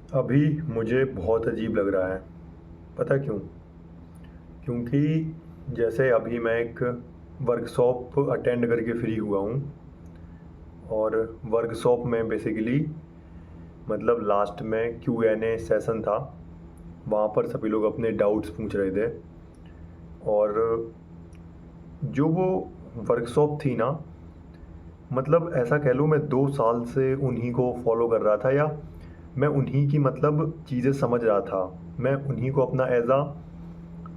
अभी मुझे बहुत अजीब लग रहा है। पता क्यों? क्योंकि जैसे अभी मैं एक वर्कशॉप अटेंड करके फ्री हुआ हूँ। और वर्कशॉप में बेसिकली मतलब लास्ट में Q&A सेशन था। वहाँ पर सभी लोग अपने डाउट्स पूछ रहे थे। और जो वो वर्कशॉप थी ना, मतलब ऐसा कह लो मैं 2 साल से उन्हीं को फॉलो कर रहा था, या मैं उन्हीं की मतलब चीज़ें समझ रहा था। मैं उन्हीं को अपना एज आ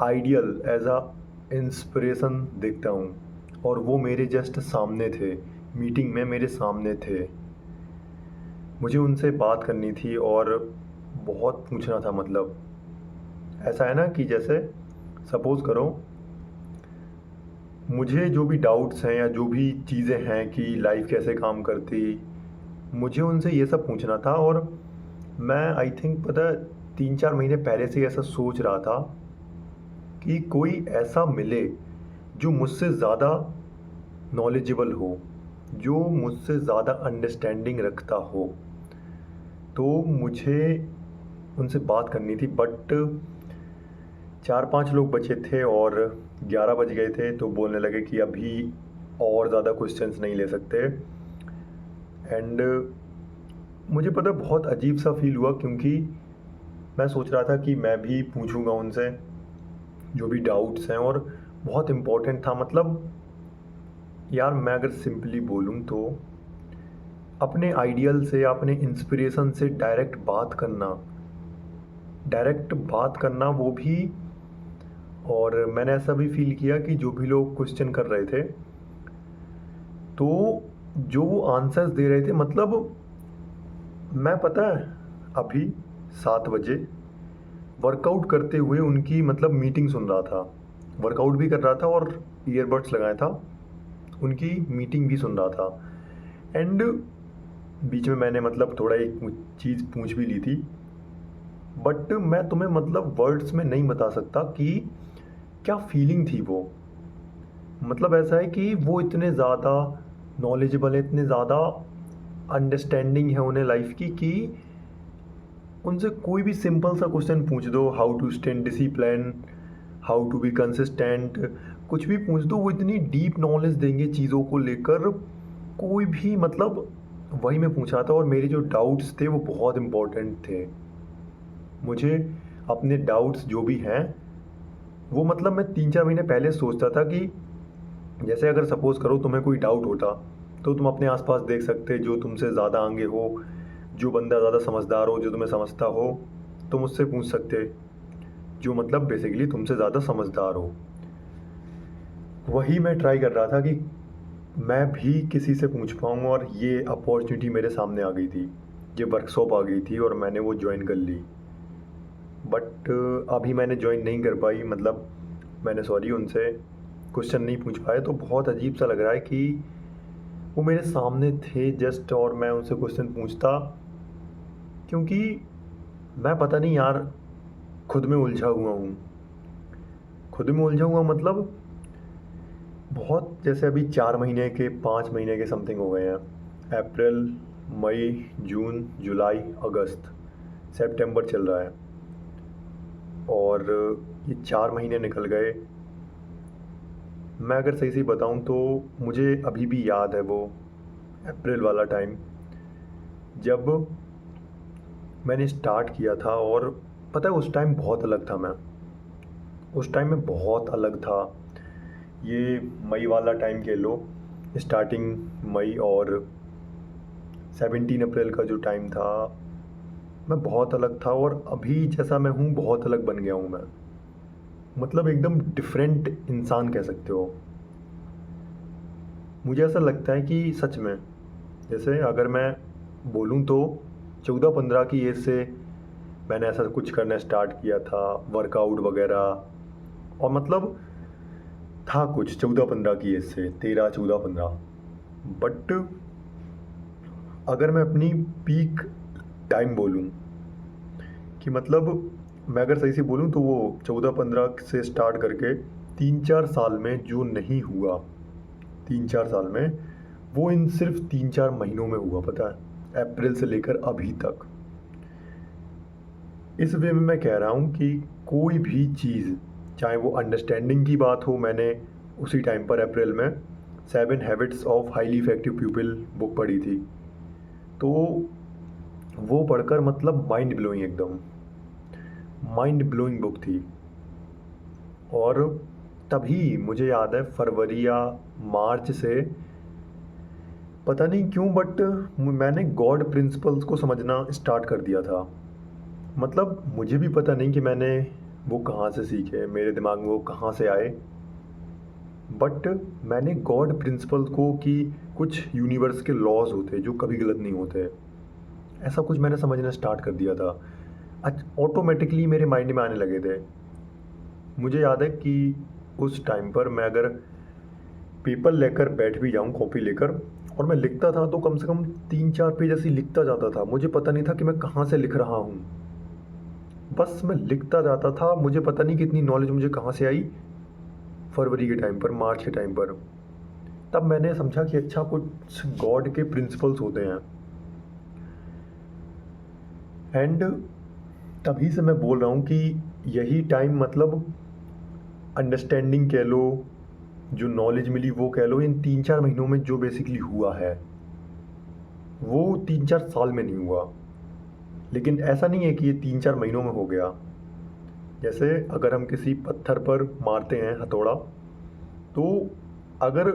आइडियल, एज आ इंस्पिरेशन देखता हूँ। और वो मेरे जस्ट सामने थे, मीटिंग में मेरे सामने थे। मुझे उनसे बात करनी थी और बहुत पूछना था। मतलब ऐसा है ना कि जैसे सपोज़ करो, मुझे जो भी डाउट्स हैं या जो भी चीज़ें हैं कि लाइफ कैसे काम करती, मुझे उनसे ये सब पूछना था। और मैं आई थिंक पता है 3-4 महीने पहले से ही ऐसा सोच रहा था कि कोई ऐसा मिले जो मुझसे ज़्यादा नॉलेजेबल हो, जो मुझसे ज़्यादा अंडरस्टैंडिंग रखता हो। तो मुझे उनसे बात करनी थी, बट 4-5 लोग बचे थे और 11 बज गए थे। तो बोलने लगे कि अभी और ज़्यादा क्वेश्चंस नहीं ले सकते। एंड मुझे पता बहुत अजीब सा फील हुआ, क्योंकि मैं सोच रहा था कि मैं भी पूछूंगा उनसे जो भी डाउट्स हैं। और बहुत इम्पोर्टेंट था। मतलब यार, मैं अगर सिंपली बोलूँ तो अपने आइडियल से, अपने इंस्पिरेशन से डायरेक्ट बात करना वो भी। और मैंने ऐसा भी फील किया कि जो भी लोग क्वेश्चन कर रहे थे, तो जो वो आंसर्स दे रहे थे, मतलब मैं पता है अभी 7 बजे वर्कआउट करते हुए उनकी मतलब मीटिंग सुन रहा था। वर्कआउट भी कर रहा था और ईयरबड्स लगाया था, उनकी मीटिंग भी सुन रहा था। एंड बीच में मैंने मतलब थोड़ा एक चीज़ पूछ भी ली थी, बट मैं तुम्हें मतलब वर्ड्स में नहीं बता सकता कि क्या फीलिंग थी वो। मतलब ऐसा है कि वो इतने ज़्यादा नॉलेजेबल है, इतने ज़्यादा अंडरस्टैंडिंग है उन्हें लाइफ की, कि उनसे कोई भी सिंपल सा क्वेश्चन पूछ दो, how to stay in discipline, how to be consistent, कुछ भी पूछ दो, वो इतनी डीप नॉलेज देंगे चीज़ों को लेकर। कोई भी मतलब वही मैं पूछा था। और मेरे जो डाउट्स थे वो बहुत इम्पोर्टेंट थे। मुझे अपने डाउट्स जो भी हैं वो मतलब मैं 3-4 महीने पहले सोचता था कि जैसे अगर सपोज़ करो तुम्हें कोई डाउट होता, तो तुम अपने आसपास देख सकते जो तुमसे ज़्यादा आगे हो, जो बंदा ज़्यादा समझदार हो, जो तुम्हें समझता हो, तुम उससे पूछ सकते। जो मतलब बेसिकली तुमसे ज़्यादा समझदार हो। वही मैं ट्राई कर रहा था कि मैं भी किसी से पूछ पाऊँ। और ये अपॉर्चुनिटी मेरे सामने आ गई थी, ये वर्कशॉप आ गई थी और मैंने वो ज्वाइन कर ली। बट अभी मैंने ज्वाइन नहीं कर पाई। मतलब मैंने सॉरी उनसे क्वेश्चन नहीं पूछ पाया। तो बहुत अजीब सा लग रहा है कि वो मेरे सामने थे जस्ट, और मैं उनसे क्वेश्चन पूछता। क्योंकि मैं पता नहीं यार, खुद में उलझा हुआ हूँ। खुद में उलझा हुआ मतलब बहुत, जैसे अभी 4 महीने के 5 महीने के समथिंग हो गए हैं। अप्रैल, मई, जून, जुलाई, अगस्त, सितंबर चल रहा है। और ये 4 महीने निकल गए। मैं अगर सही से बताऊं तो मुझे अभी भी याद है वो अप्रैल वाला टाइम, जब मैंने स्टार्ट किया था। और पता है उस टाइम बहुत अलग था मैं। उस टाइम में बहुत अलग था। ये मई वाला टाइम कह लो, स्टार्टिंग मई और 17 अप्रैल का जो टाइम था, मैं बहुत अलग था। और अभी जैसा मैं हूँ बहुत अलग बन गया हूँ मैं। मतलब एकदम डिफरेंट इंसान कह सकते हो। मुझे ऐसा लगता है कि सच में, जैसे अगर मैं बोलूँ तो 14-15 की एज से मैंने ऐसा कुछ करना स्टार्ट किया था, वर्कआउट वगैरह। और मतलब था कुछ 14-15 की एज से, 13-14-15। बट अगर मैं अपनी पीक टाइम बोलूँ, कि मतलब मैं अगर सही से बोलूँ तो वो 14-15 से स्टार्ट करके 3-4 साल में जो नहीं हुआ, 3-4 साल में, वो इन सिर्फ 3-4 महीनों में हुआ। पता है, अप्रैल से लेकर अभी तक। इस वे में मैं कह रहा हूँ कि कोई भी चीज़, चाहे वो अंडरस्टैंडिंग की बात हो, मैंने उसी टाइम पर अप्रैल में 7 habits of highly effective people book पढ़ी थी। तो वो पढ़कर मतलब माइंड ब्लोइंग, एकदम माइंड ब्लोइंग बुक थी। और तभी मुझे याद है फरवरी या मार्च से पता नहीं क्यों बट मैंने गॉड प्रिंसिपल्स को समझना स्टार्ट कर दिया था। मतलब मुझे भी पता नहीं कि मैंने वो कहाँ से सीखे, मेरे दिमाग में वो कहाँ से आए, बट मैंने गॉड प्रिंसिपल को कि कुछ यूनिवर्स के लॉज होते जो कभी गलत नहीं होते, ऐसा कुछ मैंने समझना स्टार्ट कर दिया था। ऑटोमेटिकली मेरे माइंड में आने लगे थे। मुझे याद है कि उस टाइम पर मैं अगर पेपर लेकर बैठ भी जाऊं, कॉपी लेकर, और मैं लिखता था तो कम से कम 3-4 पेज ऐसे ही लिखता जाता था। मुझे पता नहीं था कि मैं कहाँ से लिख रहा हूँ, बस मैं लिखता जाता था। मुझे पता नहीं कितनी नॉलेज मुझे कहाँ से आई फरवरी के टाइम पर, मार्च के टाइम पर। तब मैंने समझा कि अच्छा, कुछ गॉड के प्रिंसिपल्स होते हैं। एंड तभी से मैं बोल रहा हूँ कि यही टाइम, मतलब अंडरस्टैंडिंग कह लो, जो नॉलेज मिली वो कह लो, इन 3-4 महीनों में जो बेसिकली हुआ है वो 3-4 साल में नहीं हुआ। लेकिन ऐसा नहीं है कि ये 3-4 महीनों में हो गया। जैसे अगर हम किसी पत्थर पर मारते हैं हथौड़ा, तो अगर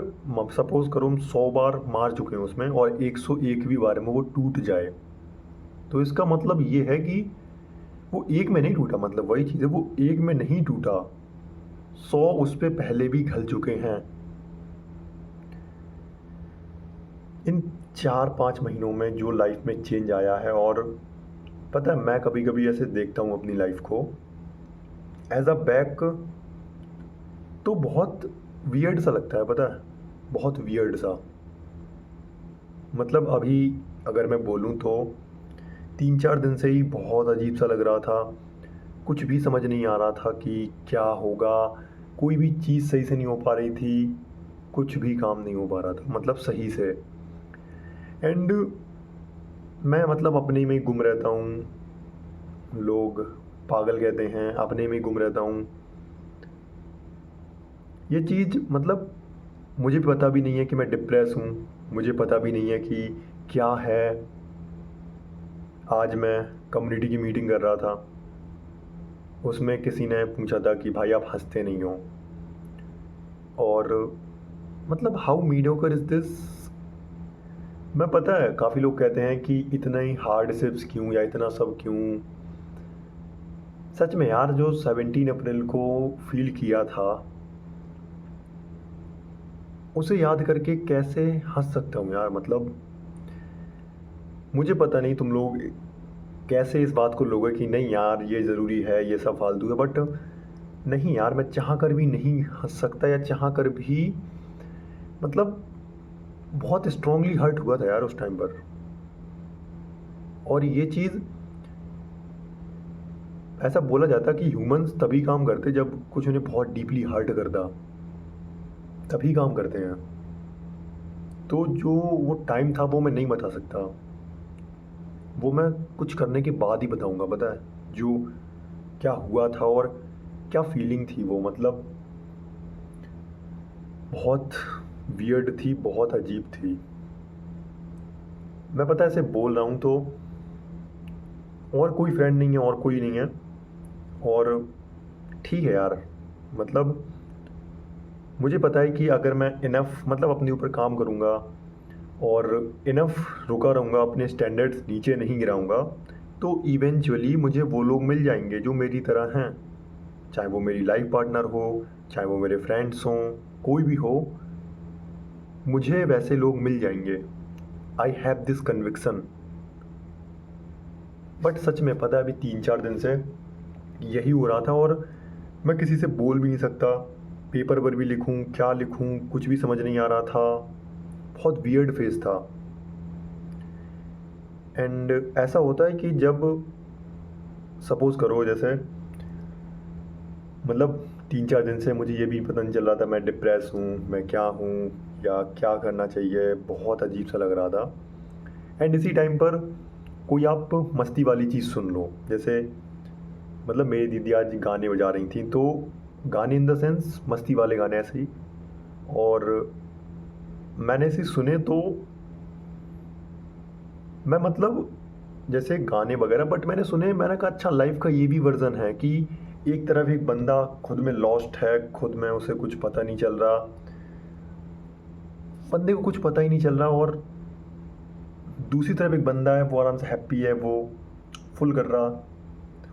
सपोज़ करो हम 100 बार मार चुके हैं उसमें और 101वीं बार में वो टूट जाए, तो इसका मतलब ये है कि वो एक में नहीं टूटा। मतलब वही चीज़ है, वो एक में नहीं टूटा, 100 उस पे पहले भी घल चुके हैं। इन 4-5 महीनों में जो लाइफ में चेंज आया है, और पता है मैं कभी कभी ऐसे देखता हूँ अपनी लाइफ को एज अ बैक, तो बहुत वियर्ड सा लगता है। पता है, बहुत वियर्ड सा। मतलब अभी अगर मैं बोलूँ तो 3-4 दिन से ही बहुत अजीब सा लग रहा था। कुछ भी समझ नहीं आ रहा था कि क्या होगा। कोई भी चीज़ सही से नहीं हो पा रही थी, कुछ भी काम नहीं हो पा रहा था मतलब सही से। एंड मैं मतलब अपने में ही गुम रहता हूँ। लोग पागल कहते हैं, अपने में ही गुम रहता हूँ। ये चीज़ मतलब मुझे पता भी नहीं है कि मैं डिप्रेस हूँ, मुझे पता भी नहीं है कि क्या है। आज मैं कम्युनिटी की मीटिंग कर रहा था, उसमें किसी ने पूछा था कि भाई आप हंसते नहीं हो, और मतलब हाउ मीडियोकर इज़ दिस। मैं पता है काफ़ी लोग कहते हैं कि इतना ही हार्डशिप्स क्यों या इतना सब क्यों। सच में यार, जो 17 अप्रैल को फील किया था उसे याद करके कैसे हंस सकता हूँ यार। मतलब मुझे पता नहीं तुम लोग कैसे इस बात को लोगे कि नहीं यार ये ज़रूरी है, ये सब फालतू है, बट नहीं यार, मैं चाह कर भी नहीं हंस सकता, या चाह कर भी मतलब बहुत स्ट्रांगली हर्ट हुआ था यार उस टाइम पर। और ये चीज़ ऐसा बोला जाता कि ह्यूमंस तभी काम करते जब कुछ उन्हें बहुत डीपली हर्ट करता, तभी काम करते हैं। तो जो वो टाइम था वो मैं नहीं बता सकता, वो मैं कुछ करने के बाद ही बताऊंगा। पता है जो क्या हुआ था और क्या फीलिंग थी वो, मतलब बहुत वियर्ड थी, बहुत अजीब थी। मैं पता है ऐसे बोल रहा हूँ तो, और कोई फ्रेंड नहीं है और कोई नहीं है, और ठीक है यार। मतलब मुझे पता है कि अगर मैं इनफ मतलब अपने ऊपर काम करूँगा और इनफ रुका रहूँगा, अपने स्टैंडर्ड्स नीचे नहीं गिराऊँगा, तो इवेंचुअली मुझे वो लोग मिल जाएंगे जो मेरी तरह हैं। चाहे वो मेरी लाइफ पार्टनर हो, चाहे वो मेरे फ्रेंड्स हों, कोई भी हो, मुझे वैसे लोग मिल जाएंगे। I have this conviction. But सच में पता है अभी 3-4 दिन से यही हो रहा था, और मैं किसी से बोल भी नहीं सकता। पेपर पर भी लिखूं, क्या लिखूं, कुछ भी समझ नहीं आ रहा था। बहुत वियर्ड फेस था। एंड ऐसा होता है कि जब सपोज़ करो जैसे, मतलब 3-4 दिन से मुझे ये भी पता नहीं चल रहा था मैं डिप्रेस हूँ, मैं क्या हूँ, या क्या करना चाहिए, बहुत अजीब सा लग रहा था। एंड इसी टाइम पर कोई आप मस्ती वाली चीज़ सुन लो, जैसे मतलब मेरी दीदी आज गाने बजा रही थी, तो गाने इन द सेंस मस्ती वाले गाने ऐसे ही, और मैंने ऐसे सुने तो मैं मतलब जैसे गाने वगैरह, बट मैंने सुने, मैंने कहा अच्छा लाइफ का ये भी वर्जन है कि एक तरफ एक बंदा खुद में लॉस्ट है, खुद में उसे कुछ पता नहीं चल रहा, बंदे को कुछ पता ही नहीं चल रहा, और दूसरी तरफ एक बंदा है वो आराम से हैप्पी है, वो फुल कर रहा।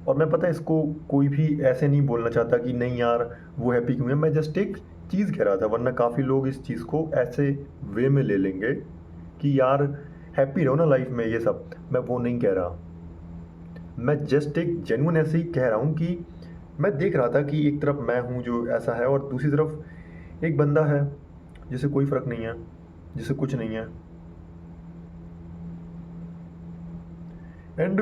और मैं पता है इसको कोई भी ऐसे नहीं बोलना चाहता कि नहीं यार वो हैप्पी क्यों है, मैं जस्ट एक चीज़ कह रहा था, वरना काफ़ी लोग इस चीज़ को ऐसे वे में ले लेंगे कि यार हैप्पी रहो ना लाइफ में, ये सब मैं वो नहीं कह रहा। मैं जस्ट एक जेन्युइन ऐसे ही कह रहा हूँ कि मैं देख रहा था कि एक तरफ मैं हूँ जो ऐसा है, और दूसरी तरफ एक बंदा है जिसे कोई फ़र्क नहीं है, जिसे कुछ नहीं है। एंड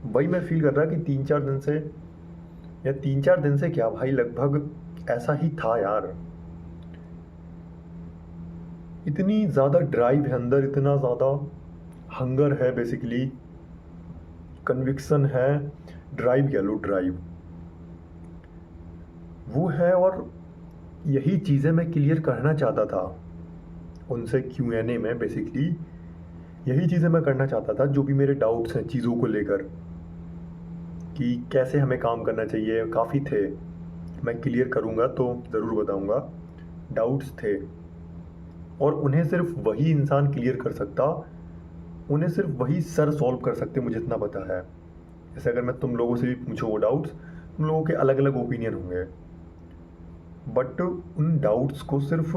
वही मैं फील कर रहा कि 3-4 दिन से, या 3-4 दिन से क्या भाई, लगभग ऐसा ही था यार। इतनी ज़्यादा ड्राइव है अंदर, इतना ज़्यादा हंगर है, बेसिकली कन्विक्शन है, ड्राइव कह लो, ड्राइव वो है। और यही चीज़ें मैं क्लियर करना चाहता था उनसे Q&A में, बेसिकली यही चीज़ें मैं करना चाहता था, जो भी मेरे डाउट्स हैं चीज़ों को लेकर कि कैसे हमें काम करना चाहिए, काफ़ी थे। मैं क्लियर करूँगा तो ज़रूर बताऊँगा। डाउट्स थे, और उन्हें सिर्फ वही इंसान क्लियर कर सकता, उन्हें सिर्फ वही सर सॉल्व कर सकते, मुझे इतना पता है। जैसे अगर मैं तुम लोगों से भी पूछूँ वो डाउट्स, तुम लोगों के अलग अलग ओपिनियन होंगे, बट उन डाउट्स को सिर्फ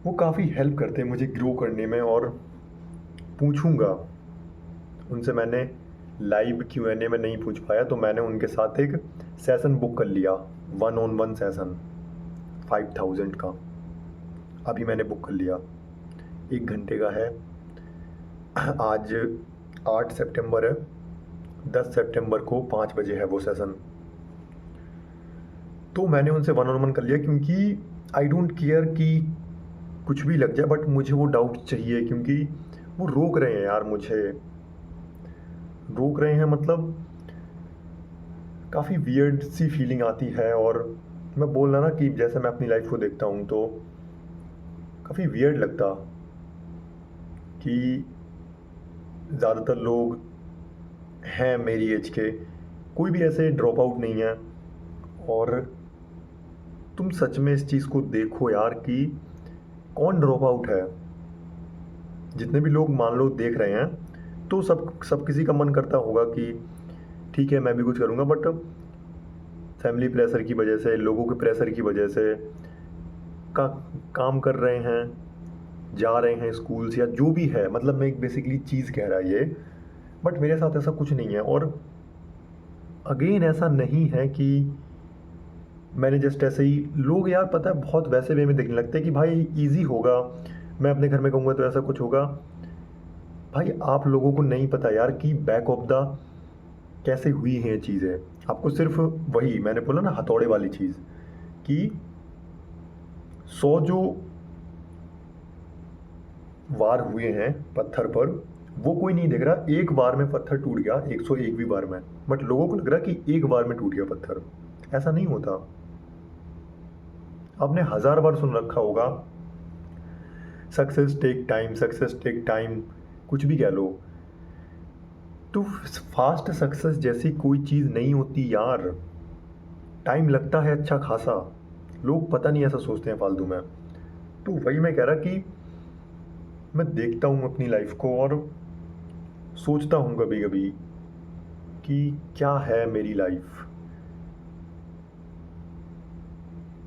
वो काफ़ी हेल्प करते हैं मुझे ग्रो करने में। और पूछूंगा उनसे, मैंने लाइव Q&A में नहीं पूछ पाया, तो मैंने उनके साथ एक सेशन बुक कर लिया, 1-on-1 सेशन 5000 का, अभी मैंने बुक कर लिया, 1 घंटे का है। आज 8 सितंबर है, 10 सितंबर को 5 बजे है वो सेशन। तो मैंने उनसे 1-on-1 कर लिया, क्योंकि आई डोंट केयर कि कुछ भी लग जाए, बट मुझे वो डाउट चाहिए, क्योंकि वो रोक रहे हैं यार, मुझे रोक रहे हैं। मतलब काफ़ी वियर्ड सी फीलिंग आती है, और मैं बोल रहा ना कि जैसे मैं अपनी लाइफ को देखता हूँ तो काफ़ी वियर्ड लगता कि ज़्यादातर लोग हैं मेरी एज के, कोई भी ऐसे ड्रॉप आउट नहीं है। और तुम सच में इस चीज़ को देखो यार कि कौन ड्रॉप आउट है। जितने भी लोग मान लो देख रहे हैं, तो सब किसी का मन करता होगा कि ठीक है मैं भी कुछ करूँगा, बट फैमिली प्रेशर की वजह से, लोगों के प्रेशर की वजह से का काम कर रहे हैं, जा रहे हैं स्कूल्स या जो भी है, मतलब मैं एक बेसिकली चीज़ कह रहा है ये। बट मेरे साथ ऐसा कुछ नहीं है, और अगेन ऐसा नहीं है कि मैंने जस्ट ऐसे ही, लोग यार पता है बहुत वैसे वे में देखने लगते हैं कि भाई इजी होगा, मैं अपने घर में कहूँगा तो ऐसा कुछ होगा। भाई आप लोगों को नहीं पता यार कि बैक ऑफ द कैसे हुई हैं ये चीज़ें। आपको सिर्फ वही मैंने बोला ना, हथौड़े वाली चीज़, कि 100 जो वार हुए हैं पत्थर पर, वो कोई नहीं देख रहा एक बार में पत्थर टूट गया 101वीं बार में, बट लोगों को लग रहा कि एक बार में टूट गया पत्थर। ऐसा नहीं होता। आपने 1000 बार सुन रखा होगा, success take time, success take time, कुछ भी कह लो। तो फास्ट सक्सेस जैसी कोई चीज़ नहीं होती यार, टाइम लगता है अच्छा खासा। लोग पता नहीं ऐसा सोचते हैं फालतू में। तो वही मैं कह रहा कि मैं देखता हूँ अपनी लाइफ को, और सोचता हूँ कभी कभी कि क्या है मेरी लाइफ,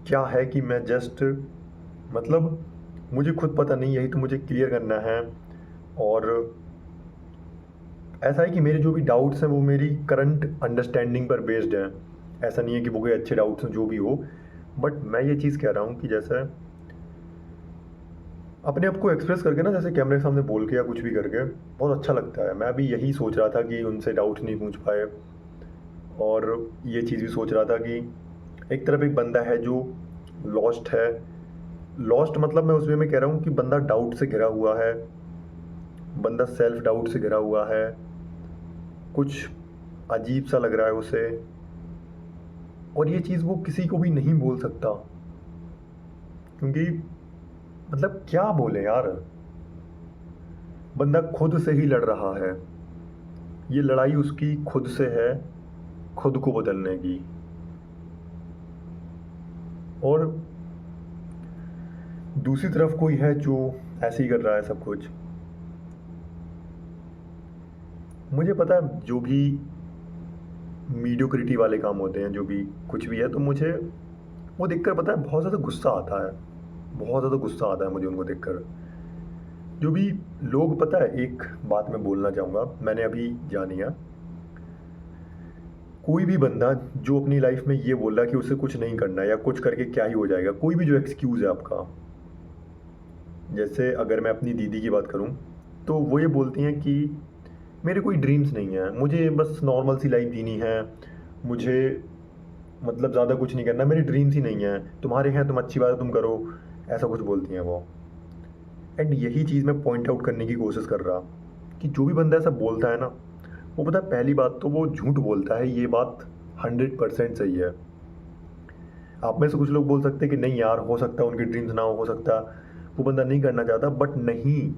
क्या है कि मैं जस्ट, मतलब मुझे खुद पता नहीं, यही तो मुझे क्लियर करना है। और ऐसा है कि मेरे जो भी डाउट्स हैं वो मेरी करंट अंडरस्टैंडिंग पर बेस्ड हैं। ऐसा नहीं है कि वो कोई अच्छे डाउट्स हैं जो भी हो, बट मैं ये चीज़ कह रहा हूँ कि जैसे अपने आप को एक्सप्रेस करके ना, जैसे कैमरे के सामने बोल के या कुछ भी करके, बहुत अच्छा लगता है। मैं भी यही सोच रहा था कि उनसे डाउट नहीं पूछ पाए, और ये चीज़ भी सोच रहा था कि एक तरफ एक बंदा है जो लॉस्ट है। लॉस्ट मतलब मैं उस वे में कह रहा हूँ कि बंदा डाउट से घिरा हुआ है, बंदा सेल्फ डाउट से घिरा हुआ है, कुछ अजीब सा लग रहा है उसे, और ये चीज़ वो किसी को भी नहीं बोल सकता, क्योंकि मतलब क्या बोले यार, बंदा खुद से ही लड़ रहा है। ये लड़ाई उसकी खुद से है, खुद को बदलने की। और दूसरी तरफ कोई है जो ऐसे ही कर रहा है सब कुछ। मुझे पता है जो भी मीडियोक्रिटी वाले काम होते हैं, जो भी कुछ भी है, तो मुझे वो देखकर पता है बहुत ज़्यादा गुस्सा आता है, बहुत ज़्यादा गुस्सा आता है मुझे उनको देखकर। जो भी लोग, पता है एक बात मैं बोलना चाहूँगा, मैंने अभी जानी है, कोई भी बंदा जो अपनी लाइफ में ये बोल रहा है कि उसे कुछ नहीं करना है या कुछ करके क्या ही हो जाएगा, कोई भी जो एक्सक्यूज़ है आपका, जैसे अगर मैं अपनी दीदी की बात करूं, तो वो ये बोलती हैं कि मेरे कोई ड्रीम्स नहीं है, मुझे बस नॉर्मल सी लाइफ जीनी है, मुझे मतलब ज़्यादा कुछ नहीं करना, मेरे ड्रीम्स ही नहीं है, तुम्हारे हैं तुम अच्छी बात है तुम करो, ऐसा कुछ बोलती हैं वो। एंड यही चीज़ मैं पॉइंट आउट करने की कोशिश कर रहा कि जो भी बंदा ऐसा बोलता है ना, वो पता है पहली बात तो वो झूठ बोलता है, ये बात 100% सही है। आप में से कुछ लोग बोल सकते हैं कि नहीं यार, हो सकता है उनके ड्रीम्स ना हो सकता वो बंदा नहीं करना चाहता, बट नहीं,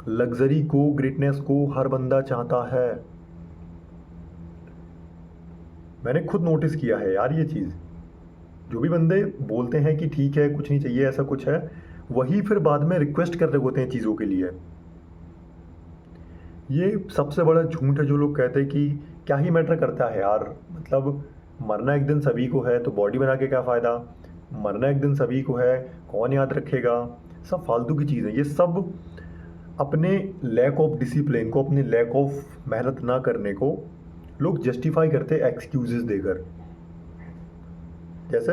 लग्जरी को, ग्रेटनेस को हर बंदा चाहता है। मैंने खुद नोटिस किया है यार ये चीज़। जो भी बंदे बोलते हैं कि ठीक है कुछ नहीं चाहिए ऐसा कुछ है, वही फिर बाद में रिक्वेस्ट कर रहे होते हैं चीज़ों के लिए। ये सबसे बड़ा झूठ है जो लोग कहते हैं कि क्या ही मैटर करता है यार, मतलब मरना एक दिन सभी को है, तो बॉडी बना के क्या फ़ायदा, मरना एक दिन सभी को है, कौन याद रखेगा, सब फालतू की चीज़ है ये सब। अपने लैक ऑफ डिसिप्लिन को, अपने लैक ऑफ मेहनत ना करने को लोग जस्टिफाई करते हैं एक्सक्यूजेस देकर। जैसे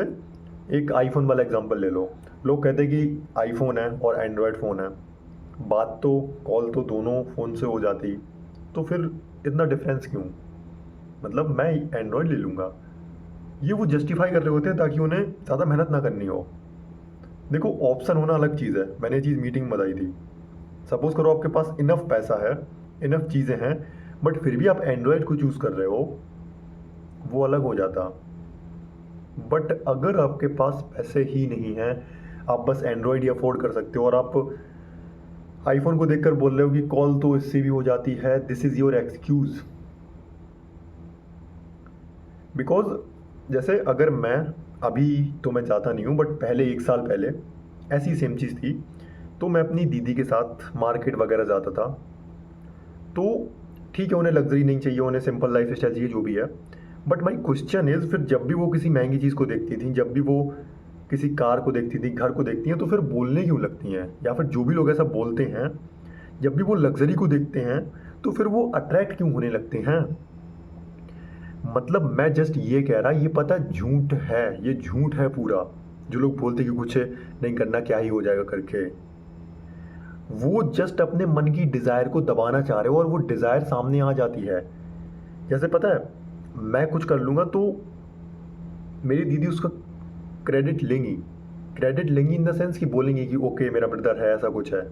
एक आईफोन वाला एग्जांपल ले लो, लोग कहते हैं कि आईफोन है और एंड्रॉयड फ़ोन है, बात तो कॉल तो दोनों फ़ोन से हो जाती, तो फिर इतना डिफरेंस क्यों, मतलब मैं एंड्रॉयड ले लूँगा। ये वो जस्टिफाई कर रहे होते हैं ताकि उन्हें ज़्यादा मेहनत ना करनी हो। देखो ऑप्शन होना अलग चीज़ है, मैंने ये चीज़ मीटिंग में बताई थी। सपोज़ करो आपके पास इनफ पैसा है, इनफ चीज़ें हैं, बट फिर भी आप एंड्रॉयड को चूज़ कर रहे हो, वो अलग हो जाता। बट अगर आपके पास पैसे ही नहीं हैं, आप बस एंड्रॉयड ही अफोर्ड कर सकते हो, और आप आईफोन को देखकर बोल रहे हो कि कॉल तो इससे भी हो जाती है, this is your excuse. Because जैसे अगर मैं अभी, तो मैं चाहता नहीं हूँ, बट पहले 1 साल पहले ऐसी सेम चीज़ थी, तो मैं अपनी दीदी के साथ मार्केट वगैरह जाता था। तो ठीक है उन्हें लग्जरी नहीं चाहिए, उन्हें सिंपल लाइफ स्टाइल चाहिए, जो भी है, बट माई क्वेश्चन इज़, फिर जब भी वो किसी महंगी चीज़ को देखती थी, जब भी वो किसी कार को देखती थी, घर को देखती हैं, तो फिर बोलने क्यों लगती हैं, या फिर जो भी लोग ऐसा बोलते हैं, जब भी वो लग्जरी को देखते हैं तो फिर वो अट्रैक्ट क्यों होने लगते हैं। मतलब मैं जस्ट ये कह रहा, ये पता झूठ है, ये झूठ है पूरा, जो लोग बोलते कि कुछ नहीं करना क्या ही हो जाएगा करके। वो जस्ट अपने मन की डिज़ायर को दबाना चाह रहे हो, और वो डिज़ायर सामने आ जाती है। जैसे पता है मैं कुछ कर लूँगा तो मेरी दीदी उसका क्रेडिट लेंगी, क्रेडिट लेंगी इन द सेंस कि बोलेंगी कि ओके मेरा ब्रदर है, ऐसा कुछ है।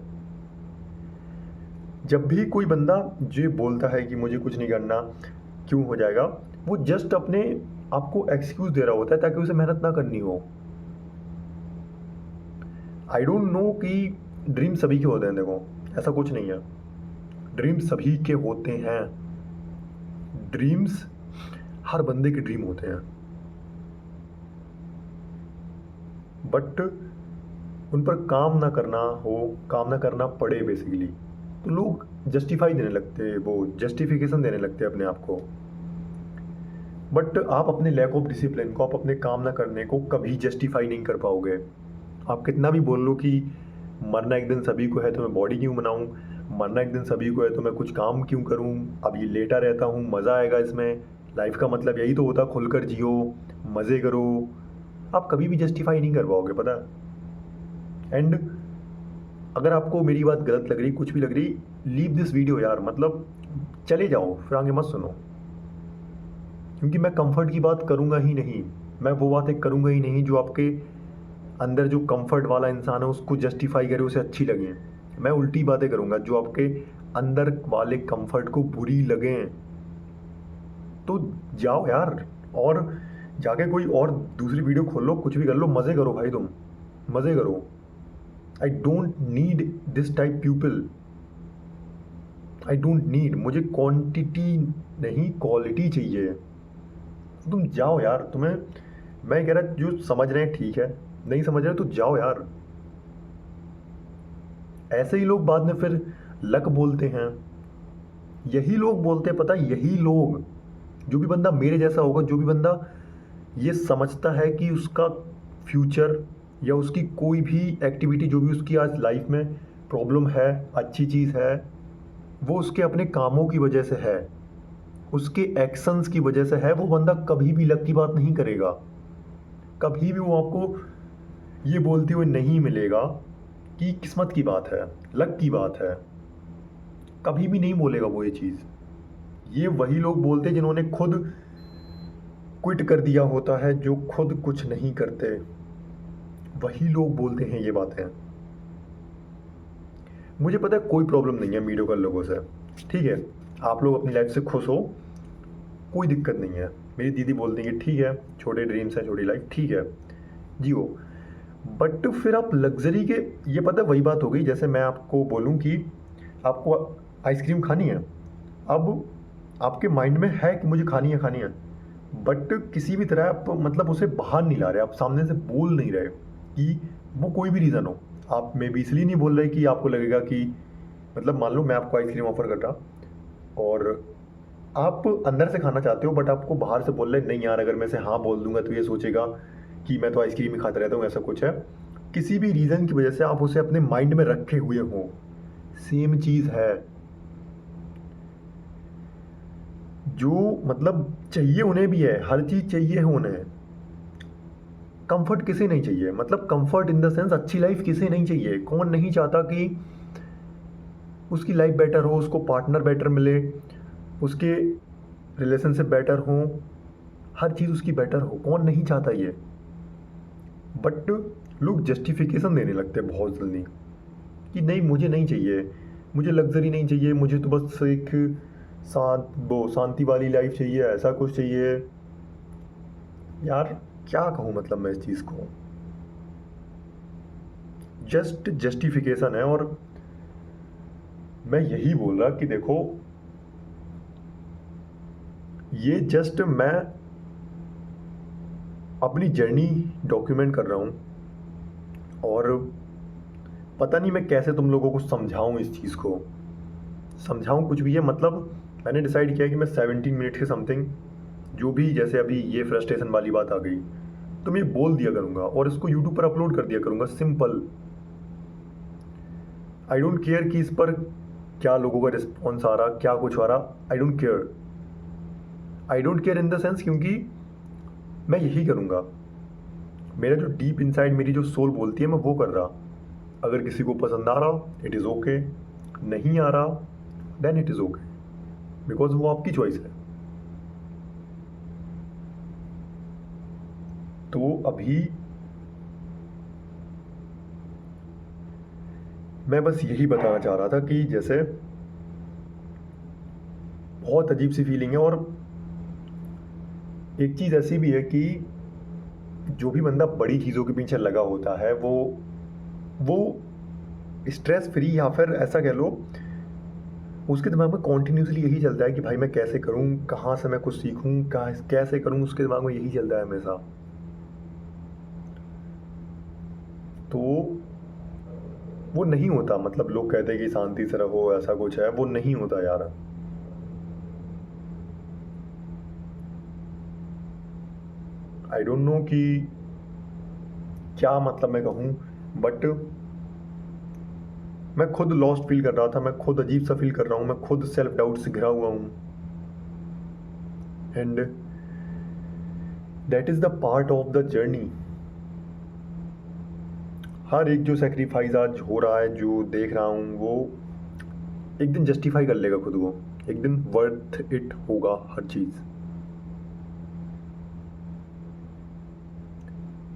जब भी कोई बंदा जो बोलता है कि मुझे कुछ नहीं करना क्यों हो जाएगा, वो जस्ट अपने आपको एक्सक्यूज़ दे रहा होता है ताकि उसे मेहनत ना करनी हो। आई डोंट नो कि ड्रीम सभी के होते हैं, देखो ऐसा कुछ नहीं है, ड्रीम सभी के होते हैं, ड्रीम्स हर बंदे के ड्रीम होते हैं, बट उन पर काम ना करना हो, काम ना करना पड़े बेसिकली, तो लोग जस्टिफाई देने लगते हैं, वो जस्टिफिकेशन देने लगते हैं अपने आप को। बट आप अपने लैक ऑफ डिसिप्लिन को, आप अपने काम ना करने को कभी जस्टिफाई नहीं कर पाओगे। आप कितना भी बोल लो कि मरना एक दिन सभी को है तो मैं बॉडी क्यों बनाऊं, मरना एक दिन सभी को है तो मैं कुछ काम क्यों करूं, अब ये लेटा रहता हूं, मज़ा आएगा इसमें, लाइफ का मतलब यही तो होता, खुलकर जियो, मज़े करो, आप कभी भी जस्टिफाई नहीं कर पाओगे पता। एंड अगर आपको मेरी बात गलत लग रही, कुछ भी लग रही, लीव दिस वीडियो यार, मतलब चले जाओ, फिर आगे मत सुनो, क्योंकि मैं कंफर्ट की बात करूँगा ही नहीं, मैं वो बातें करूँगा ही नहीं जो आपके अंदर जो कंफर्ट वाला इंसान है उसको जस्टिफाई करे, उसे अच्छी लगे। मैं उल्टी बातें करूँगा जो आपके अंदर वाले कंफर्ट को बुरी लगें। तो जाओ यार, और जाके कोई और दूसरी वीडियो खोल लो, कुछ भी कर लो, मज़े करो भाई, तुम मज़े करो। I don't need this type people, I don't need, मुझे क्वांटिटी नहीं क्वालिटी चाहिए। तुम जाओ यार, तुम्हें मैं कह रहा जो समझ रहे हैं ठीक है, नहीं समझ रहे तो जाओ यार। ऐसे ही लोग बाद में फिर लक बोलते हैं, यही लोग बोलते हैं, पता है, यही लोग, जो भी बंदा मेरे जैसा होगा, जो भी बंदा ये समझता है कि उसका फ्यूचर या उसकी कोई भी एक्टिविटी जो भी उसकी आज लाइफ में प्रॉब्लम है, अच्छी चीज़ है, वो उसके अपने कामों की वजह से है, उसके एक्शंस की वजह से है, वो बंदा कभी भी लक की बात नहीं करेगा। कभी भी वो आपको ये बोलते हुए नहीं मिलेगा कि किस्मत की बात है, लक की बात है, कभी भी नहीं बोलेगा वो ये चीज़। ये वही लोग बोलते हैं जिन्होंने खुद क्विट कर दिया होता है, जो खुद कुछ नहीं करते, वही लोग बोलते हैं ये बातें। मुझे पता है कोई प्रॉब्लम नहीं है मीडियोकर लोगों से, ठीक है, आप लोग अपनी लाइफ से खुश हो, कोई दिक्कत नहीं है। मेरी दीदी बोलती है कि ठीक है, छोटे ड्रीम्स हैं, छोटी लाइफ, ठीक है, जियो। बट फिर आप लग्जरी के, ये पता है वही बात हो गई, जैसे मैं आपको बोलूँ कि आपको आइसक्रीम खानी है, अब आपके माइंड में है कि मुझे खानी है, खानी है, बट किसी भी तरह आप मतलब उसे बाहर नहीं ला रहे, आप सामने से बोल नहीं रहे कि वो कोई भी रीज़न हो। आप मे बी इसलिए नहीं बोल रहे कि आपको लगेगा कि, मतलब मान लो मैं आपको आइसक्रीम ऑफर कर रहा और आप अंदर से खाना चाहते हो, बट आपको बाहर से बोल रहे नहीं यार, अगर मैं इसे हाँ बोल दूंगा तो ये सोचेगा कि मैं तो आइसक्रीम ही खाता रहता हूँ, ऐसा कुछ है, किसी भी रीज़न की वजह से आप उसे अपने माइंड में रखे हुए हो। सेम चीज़ है, जो मतलब चाहिए उन्हें भी है, हर चीज़ चाहिए है उन्हें। कंफर्ट किसे नहीं चाहिए, मतलब कंफर्ट इन द सेंस अच्छी लाइफ किसे नहीं चाहिए, कौन नहीं चाहता कि उसकी लाइफ बेटर हो, उसको पार्टनर बेटर मिले, उसके रिलेशनशिप बेटर हो, हर चीज़ उसकी बेटर हो, कौन नहीं चाहता ये। बट लोग जस्टिफिकेशन देने लगते हैं बहुत जल्दी कि नहीं मुझे नहीं चाहिए, मुझे लग्जरी नहीं चाहिए, मुझे तो बस एक शांति वाली लाइफ चाहिए, ऐसा कुछ चाहिए। यार क्या कहूँ, मतलब मैं इस चीज़ को, जस्ट जस्टिफिकेशन है। और मैं यही बोल रहा कि देखो, ये जस्ट मैं अपनी जर्नी डॉक्यूमेंट कर रहा हूँ, और पता नहीं मैं कैसे तुम लोगों को समझाऊँ इस चीज़ को, समझाऊँ कुछ भी है। मतलब मैंने डिसाइड किया कि मैं 17 मिनट के समथिंग, जो भी, जैसे अभी ये फ्रस्ट्रेशन वाली बात आ गई तो मैं बोल दिया करूँगा और इसको यूट्यूब पर अपलोड कर दिया करूँगा, सिंपल। आई डोंट केयर कि इस पर क्या लोगों का रिस्पॉन्स आ रहा, क्या कुछ आ रहा, I don't care, I don't care in the sense, क्योंकि मैं यही करूँगा, मेरा जो डीप इनसाइड मेरी जो सोल बोलती है मैं वो कर रहा। अगर किसी को पसंद आ रहा इट इज़ ओके, नहीं आ रहा then it is okay, because वो आपकी चॉइस है। तो अभी मैं बस यही बताना चाह रहा था कि जैसे बहुत अजीब सी फीलिंग है। और एक चीज़ ऐसी भी है कि जो भी बंदा बड़ी चीज़ों के पीछे लगा होता है, वो स्ट्रेस फ्री, या फिर ऐसा कह लो उसके दिमाग में कॉन्टीन्यूसली यही चलता है कि भाई मैं कैसे करूँ, कहाँ से मैं कुछ सीखूँ, कैसे करूँ, उसके दिमाग में यही चलता है हमेशा। तो वो नहीं होता, मतलब लोग कहते हैं कि शांति से रहो, ऐसा कुछ है, वो नहीं होता यार। आई डोंट नो कि क्या मतलब मैं कहूँ, बट मैं खुद लॉस्ट फील कर रहा था, मैं खुद अजीब सा फील कर रहा हूँ, मैं खुद सेल्फ डाउट से घिरा हुआ हूँ। And that is the part of the journey. हर एक जो सेक्रीफाइस आज हो रहा है, जो देख रहा हूँ, वो एक दिन जस्टिफाई कर लेगा खुद को, एक दिन वर्थ इट होगा हर चीज़।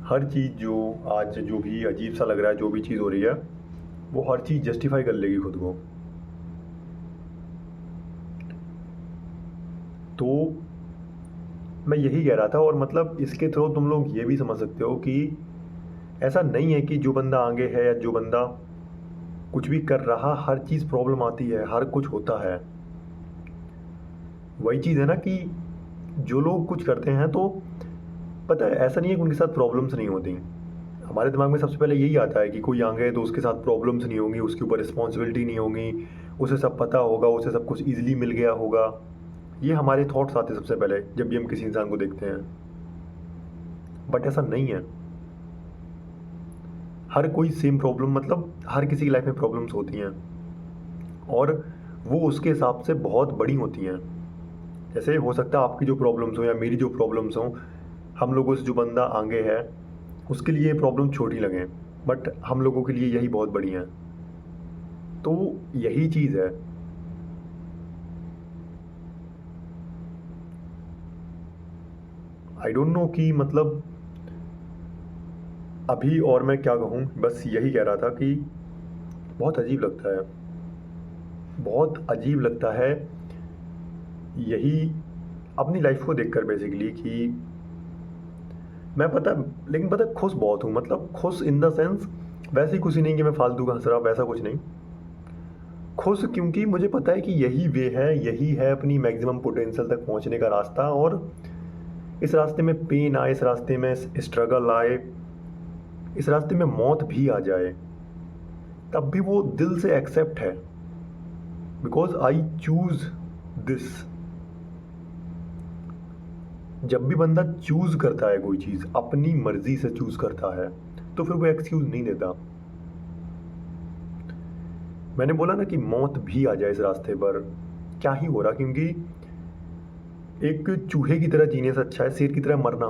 हर चीज़ जो आज जो भी अजीब सा लग रहा है, जो भी चीज़ हो रही है, वो हर चीज़ जस्टिफाई कर लेगी खुद को। तो मैं यही कह रहा था। और मतलब इसके थ्रू तुम लोग ये भी समझ सकते हो कि ऐसा नहीं है कि जो बंदा आगे है या जो बंदा कुछ भी कर रहा, हर चीज़ प्रॉब्लम आती है, हर कुछ होता है। वही चीज़ है ना कि जो लोग कुछ करते हैं तो पता है ऐसा नहीं है कि उनके साथ प्रॉब्लम्स नहीं होती। हमारे दिमाग में सबसे पहले यही आता है कि कोई आगे है तो उसके साथ प्रॉब्लम्स नहीं होंगी, उसके ऊपर रिस्पॉन्सिबिलिटी नहीं होगी, उसे सब पता होगा, उसे सब कुछ ईजिली मिल गया होगा। ये हमारे थॉट्स आते हैं सबसे पहले जब भी हम किसी इंसान को देखते हैं। बट ऐसा नहीं है। हर कोई सेम प्रॉब्लम, मतलब हर किसी की लाइफ में प्रॉब्लम्स होती हैं और वो उसके हिसाब से बहुत बड़ी होती हैं। जैसे हो सकता है आपकी जो प्रॉब्लम्स हो या मेरी जो प्रॉब्लम्स हो, हम लोगों से जो बंदा आगे है उसके लिए ये प्रॉब्लम छोटी लगें, बट हम लोगों के लिए यही बहुत बड़ी हैं। तो यही चीज़ है। आई डोंट नो कि मतलब अभी और मैं क्या कहूँ, बस यही कह रहा था कि बहुत अजीब लगता है, बहुत अजीब लगता है यही अपनी लाइफ को देखकर बेसिकली कि मैं पता, लेकिन पता है खुश बहुत हूँ। मतलब खुश इन द सेंस वैसी खुशी नहीं कि मैं फालतू का हंस रहा, वैसा कुछ नहीं। खुश क्योंकि मुझे पता है कि यही वे है, यही है अपनी मैक्सिमम पोटेंशियल तक पहुंचने का रास्ता। और इस रास्ते में पेन आए, इस रास्ते में स्ट्रगल आए, इस रास्ते में मौत भी आ जाए, तब भी वो दिल से एक्सेप्ट है, बिकॉज आई चूज दिस। जब भी बंदा चूज करता है कोई चीज़, अपनी मर्जी से चूज करता है, तो फिर वो एक्सक्यूज नहीं देता। मैंने बोला ना कि मौत भी आ जाए इस रास्ते पर, क्या ही हो रहा, क्योंकि एक चूहे की तरह जीने से अच्छा है शेर की तरह मरना।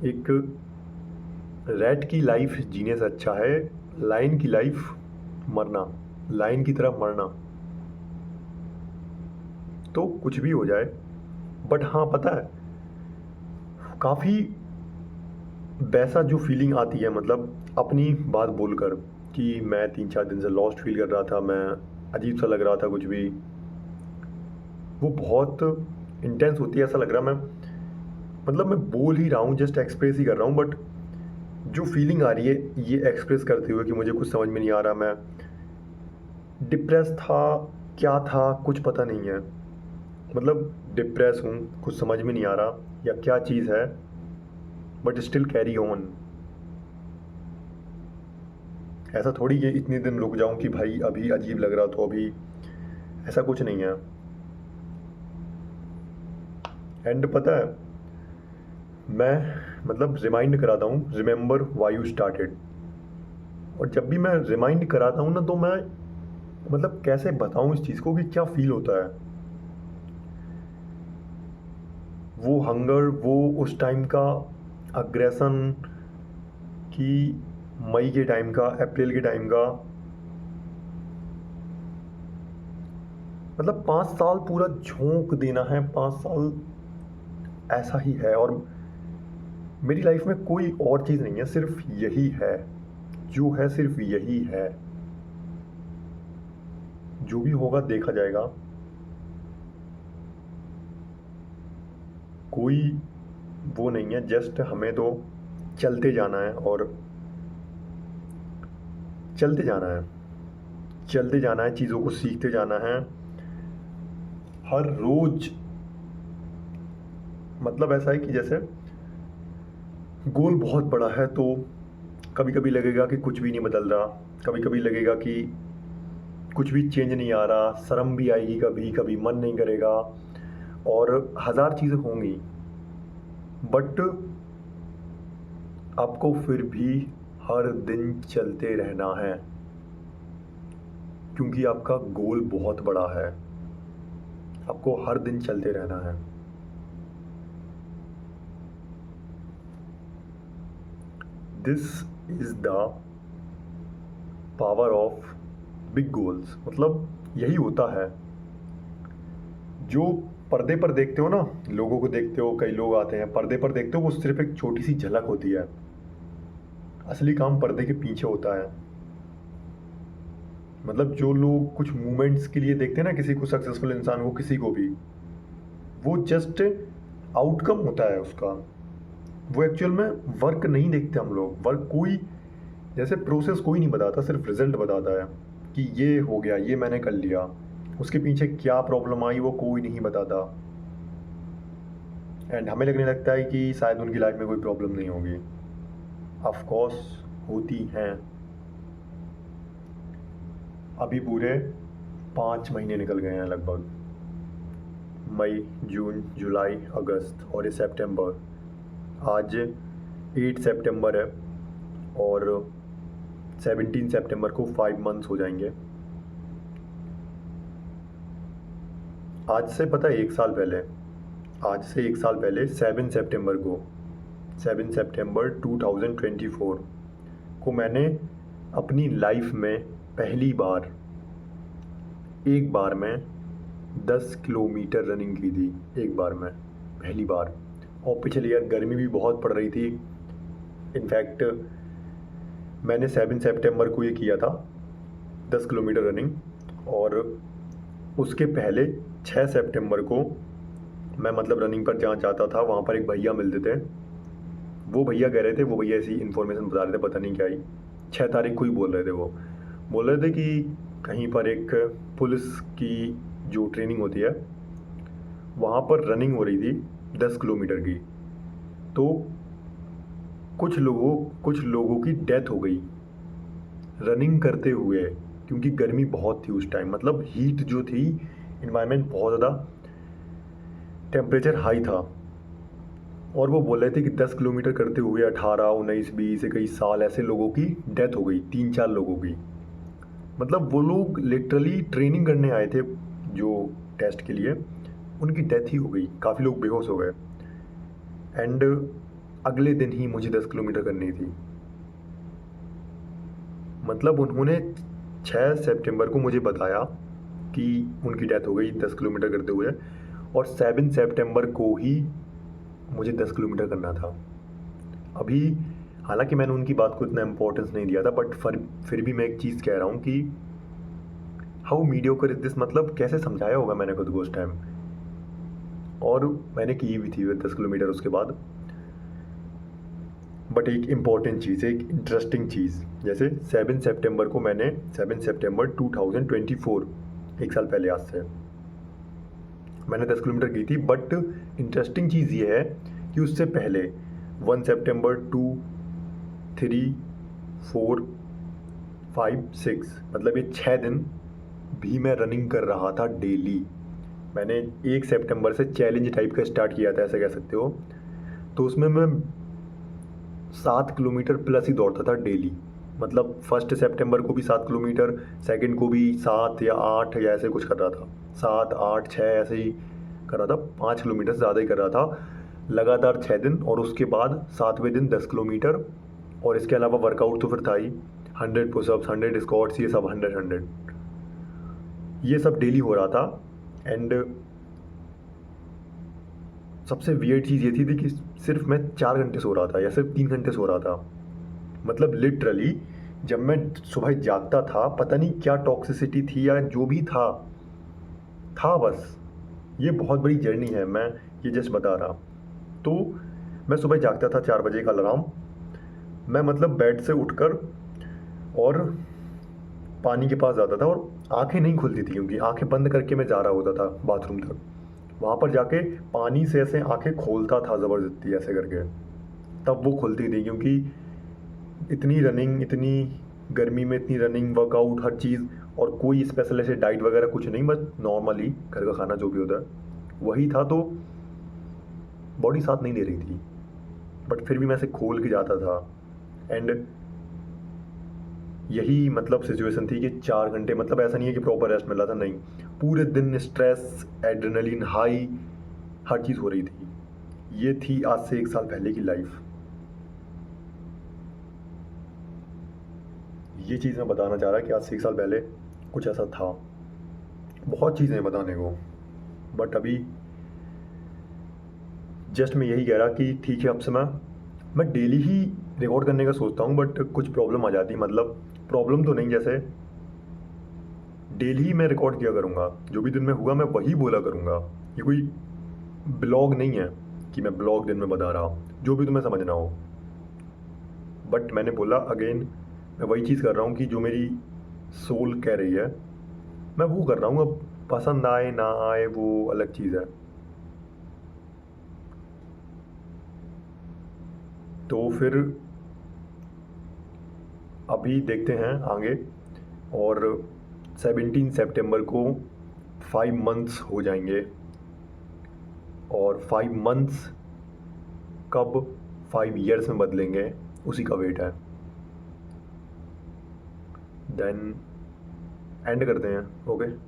एक रैट की लाइफ जीने से अच्छा है लायन की लाइफ मरना, लायन की तरह मरना। तो कुछ भी हो जाए, बट हाँ पता है काफ़ी वैसा जो फीलिंग आती है, मतलब अपनी बात बोलकर कि मैं 3-4 दिन से लॉस्ट फील कर रहा था, मैं अजीब सा लग रहा था कुछ भी, वो बहुत इंटेंस होती है। ऐसा लग रहा मैं, मतलब मैं बोल ही रहा हूँ, जस्ट एक्सप्रेस ही कर रहा हूँ, बट जो फीलिंग आ रही है ये एक्सप्रेस करते हुए कि मुझे कुछ समझ में नहीं आ रहा, मैं डिप्रेस था, क्या था कुछ पता नहीं है। मतलब डिप्रेस हूँ, कुछ समझ में नहीं आ रहा या क्या चीज़ है, बट स्टिल कैरी ऑन। ऐसा थोड़ी कि इतने दिन रुक जाऊं कि भाई अभी अजीब लग रहा तो अभी, ऐसा कुछ नहीं है। एंड पता है मैं मतलब रिमाइंड कराता हूँ, रिमेंबर वाई यू स्टार्टेड। और जब भी मैं रिमाइंड कराता हूँ ना तो मैं मतलब कैसे बताऊँ इस चीज़ को कि क्या फील होता है। वो हंगर, वो उस टाइम का अग्रेशन, कि मई के टाइम का, अप्रैल के टाइम का, मतलब 5 साल पूरा झोंक देना है, 5 साल ऐसा ही है। और मेरी लाइफ में कोई और चीज़ नहीं है, सिर्फ यही है जो है, सिर्फ यही है। जो भी होगा देखा जाएगा। कोई वो नहीं है, जस्ट हमें तो चलते जाना है और चलते जाना है, चलते जाना है, चीज़ों को सीखते जाना है हर रोज। मतलब ऐसा है कि जैसे गोल बहुत बड़ा है तो कभी कभी लगेगा कि कुछ भी नहीं बदल रहा, कभी कभी लगेगा कि कुछ भी चेंज नहीं आ रहा, शर्म भी आएगी, कभी कभी मन नहीं करेगा, और हज़ार चीज़ें होंगी, बट आपको फिर भी हर दिन चलते रहना है, क्योंकि आपका गोल बहुत बड़ा है। आपको हर दिन चलते रहना है। This is the power of big goals. मतलब यही होता है जो पर्दे पर देखते हो ना, लोगों को देखते हो, कई लोग आते हैं पर्दे पर देखते हो, वो सिर्फ एक छोटी सी झलक होती है, असली काम पर्दे के पीछे होता है। मतलब जो लोग कुछ मूवमेंट्स के लिए देखते हैं ना किसी को, सक्सेसफुल इंसान को, किसी को भी, वो जस्ट आउटकम होता है उसका, वो एक्चुअल में वर्क नहीं देखते हम लोग। वर्क कोई जैसे प्रोसेस कोई नहीं बताता, सिर्फ रिजल्ट बताता है कि ये हो गया, ये मैंने कर लिया। उसके पीछे क्या प्रॉब्लम आई वो कोई नहीं बताता। एंड हमें लगने लगता है कि शायद उनकी लाइफ में कोई प्रॉब्लम नहीं होगी। ऑफ कोर्स होती हैं। अभी पूरे 5 महीने निकल गए हैं लगभग, मई, जून, जुलाई, अगस्त और ये सितंबर। आज 8 सितंबर है और 17 सितंबर को 5 मंथ्स हो जाएंगे। आज से पता है 1 साल पहले, आज से 1 साल पहले 7 सितंबर को, 7 सितंबर 2024 को मैंने अपनी लाइफ में पहली बार एक बार में 10 किलोमीटर रनिंग की थी। एक बार में पहली बार। और पिछले ईयर गर्मी भी बहुत पड़ रही थी। इनफैक्ट मैंने 7 सितंबर को ये किया था 10 किलोमीटर रनिंग, और उसके पहले 6 सितंबर को मैं मतलब रनिंग पर जहाँ जाता था वहाँ पर एक भैया मिलते थे। वो भैया कह रहे थे, वो भैया ऐसी इन्फॉर्मेशन बता रहे थे, पता नहीं क्या ही, 6 तारीख को ही बोल रहे थे। वो बोल रहे थे कि कहीं पर एक पुलिस की जो ट्रेनिंग होती है वहाँ पर रनिंग हो रही थी 10 किलोमीटर की। तो कुछ लोगों की डेथ हो गई रनिंग करते हुए, क्योंकि गर्मी बहुत थी उस टाइम। मतलब हीट जो थी, इन्वायरमेंट बहुत ज़्यादा, टेम्परेचर हाई था। और वो बोल रहे थे कि 10 किलोमीटर करते हुए 18, 19, 20, 21 साल ऐसे लोगों की डेथ हो गई, 3-4 लोगों की। मतलब वो लोग लिटरली ट्रेनिंग करने आए थे जो टेस्ट के लिए, उनकी डेथ ही हो गई, काफ़ी लोग बेहोश हो गए। एंड अगले दिन ही मुझे 10 किलोमीटर करनी थी। मतलब उन्होंने 6 सितंबर को मुझे बताया कि उनकी डेथ हो गई 10 किलोमीटर करते हुए, और 7 सितंबर को ही मुझे 10 किलोमीटर करना था। अभी हालांकि मैंने उनकी बात को इतना इम्पोर्टेंस नहीं दिया था, बट फिर भी मैं एक चीज़ कह रहा हूँ कि हाउ मीडियोकर इज दिस, मतलब कैसे समझाया होगा मैंने खुद को उस टाइम। और मैंने की भी थी 10 किलोमीटर उसके बाद। बट एक इम्पॉर्टेंट चीज़, एक इंटरेस्टिंग चीज़, जैसे 7 सितंबर को मैंने 7 सितंबर 2024, 1 साल पहले आज से, मैंने 10 किलोमीटर की थी। बट इंटरेस्टिंग चीज़ ये है कि उससे पहले 1 सितंबर 2, 3, 4, 5, 6, मतलब ये 6 दिन भी मैं रनिंग कर रहा था डेली। मैंने 1 सितंबर से चैलेंज टाइप का स्टार्ट किया था, ऐसा कह सकते हो। तो उसमें मैं 7 किलोमीटर प्लस ही दौड़ता था डेली। मतलब 1 सितंबर को भी 7 किलोमीटर, सेकंड को भी 7 या 8 या ऐसे कुछ कर रहा था, 7, 8, 6 ऐसे ही कर रहा था। 5 किलोमीटर से ज़्यादा ही कर रहा था लगातार 6 दिन। और उसके बाद 7वें दिन 10 किलोमीटर, और इसके अलावा वर्कआउट तो फिर था ही, 100 पुशअप्स, 100 स्क्वाट्स, ये सब 100 ये सब डेली हो रहा था। एंड सबसे वियर्ड चीज़ ये थी कि सिर्फ मैं 4 घंटे सो रहा था या सिर्फ 3 घंटे सो रहा था। मतलब लिटरली जब मैं सुबह जागता था, पता नहीं क्या टॉक्सिसिटी थी या जो भी था बस। ये बहुत बड़ी जर्नी है, मैं ये जस्ट बता रहा। तो मैं सुबह जागता था 4 बजे का अलार्म, मैं मतलब बेड से उठकर और पानी के पास जाता था, और आंखें नहीं खुलती थी क्योंकि आंखें बंद करके मैं जा रहा होता था बाथरूम तक। वहाँ पर जाके पानी से ऐसे आंखें खोलता था ज़बरदस्ती ऐसे करके, तब वो खुलती थी। क्योंकि इतनी रनिंग, इतनी गर्मी में इतनी रनिंग, वर्कआउट, हर चीज़, और कोई स्पेशल ऐसे डाइट वगैरह कुछ नहीं, बस नॉर्मली घर का खाना जो भी होता है वही था। तो बॉडी साथ नहीं दे रही थी, बट फिर भी मैं ऐसे खोल के जाता था। एंड यही मतलब सिचुएशन थी कि 4 घंटे, मतलब ऐसा नहीं है कि प्रॉपर रेस्ट मिला था, नहीं, पूरे दिन स्ट्रेस, एड्रेनलिन हाई, हर चीज़ हो रही थी। ये थी आज से 1 साल पहले की लाइफ। ये चीज़ मैं बताना चाह रहा कि आज से 1 साल पहले कुछ ऐसा था। बहुत चीज़ें बताने को, बट अभी जस्ट मैं यही कह रहा कि ठीक है, अब से मैं डेली ही रिकॉर्ड करने का सोचता हूँ, बट कुछ प्रॉब्लम आ जाती है। मतलब प्रॉब्लम तो नहीं, जैसे डेली ही मैं रिकॉर्ड किया करूँगा, जो भी दिन में हुआ मैं वही बोला करूँगा। ये कोई ब्लॉग नहीं है कि मैं ब्लॉग दिन में बता रहा हूँ, जो भी तुम्हें समझना हो। बट मैंने बोला अगेन, मैं वही चीज़ कर रहा हूँ कि जो मेरी सोल कह रही है मैं वो कर रहा हूँ। अब पसंद आए ना आए वो अलग चीज़ है। तो फिर अभी देखते हैं आगे। और 17 सितंबर को 5 मंथ्स हो जाएंगे, और 5 मंथ्स कब 5 ईयर्स में बदलेंगे उसी का वेट है। देन एंड करते हैं। ओके।